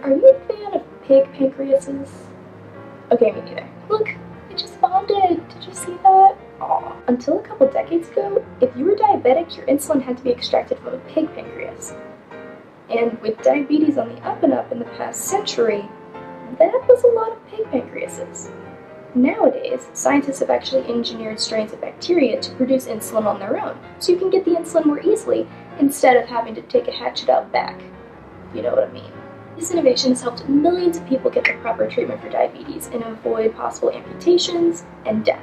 Are you a fan of pig pancreases? Okay, me neither. Look, it just bonded. Did you see that? Aw. Until a couple decades ago, if you were diabetic, your insulin had to be extracted from a pig pancreas. And with diabetes on the up and up in the past century, that was a lot of pig pancreases. Nowadays, scientists have actually engineered strains of bacteria to produce insulin on their own, so you can get the insulin more easily instead of having to take a hatchet out back, if you know what I mean. This innovation has helped millions of people get the proper treatment for diabetes and avoid possible amputations and death.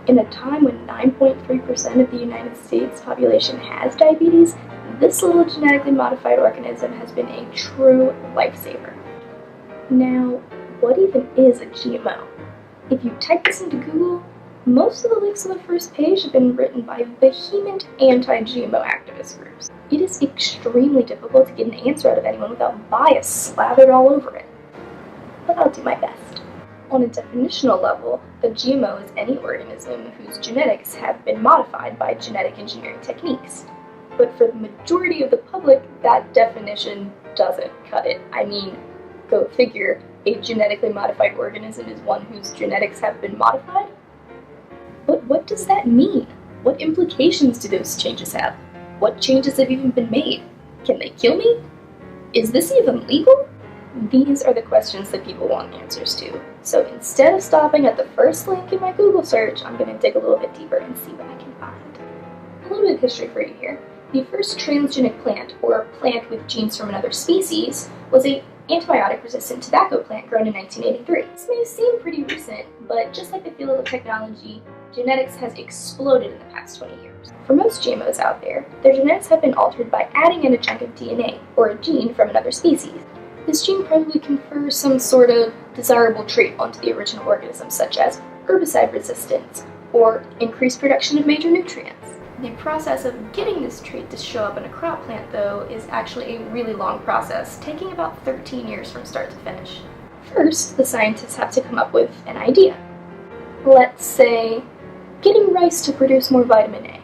In a time when 9.3% of the United States population has diabetes, this little genetically modified organism has been a true lifesaver. Now, what even is a GMO? If you type this into Google, most of the links on the first page have been written by vehement anti-GMO activist groups. It is extremely difficult to get an answer out of anyone without bias slathered all over it. But I'll do my best. On a definitional level, a GMO is any organism whose genetics have been modified by genetic engineering techniques. But for the majority of the public, that definition doesn't cut it. I mean, go figure, a genetically modified organism is one whose genetics have been modified? But what does that mean? What implications do those changes have? What changes have even been made? Can they kill me? Is this even legal? These are the questions that people want answers to. So instead of stopping at the first link in my Google search, I'm going to dig a little bit deeper and see what I can find. A little bit of history for you here. The first transgenic plant, or plant with genes from another species, was an antibiotic-resistant tobacco plant grown in 1983. This may seem pretty recent, but just like the field of technology, genetics has exploded in the past 20 years. For most GMOs out there, their genetics have been altered by adding in a chunk of DNA, or a gene from another species. This gene probably confers some sort of desirable trait onto the original organism, such as herbicide resistance, or increased production of major nutrients. The process of getting this trait to show up in a crop plant, though, is actually a really long process, taking about 13 years from start to finish. First, the scientists have to come up with an idea. Let's say, getting rice to produce more vitamin A.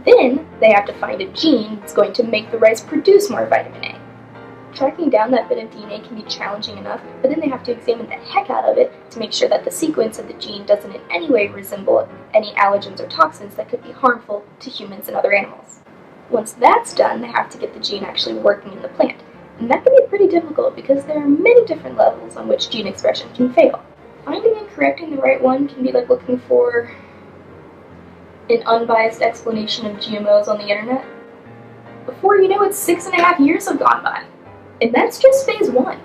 Then, they have to find a gene that's going to make the rice produce more vitamin A. Tracking down that bit of DNA can be challenging enough, but then they have to examine the heck out of it to make sure that the sequence of the gene doesn't in any way resemble any allergens or toxins that could be harmful to humans and other animals. Once that's done, they have to get the gene actually working in the plant, and that can be pretty difficult because there are many different levels on which gene expression can fail. Finding and correcting the right one can be like looking for an unbiased explanation of GMOs on the internet. Before you know it, 6.5 years have gone by. And that's just phase 1.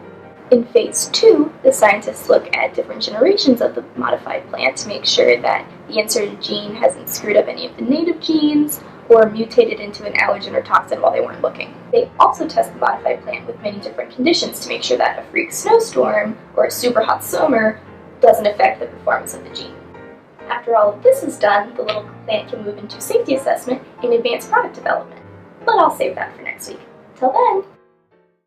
In phase 2, the scientists look at different generations of the modified plant to make sure that the inserted gene hasn't screwed up any of the native genes or mutated into an allergen or toxin while they weren't looking. They also test the modified plant with many different conditions to make sure that a freak snowstorm or a super hot summer doesn't affect the performance of the gene. After all of this is done, the little plant can move into safety assessment and advanced product development. But I'll save that for next week. Till then!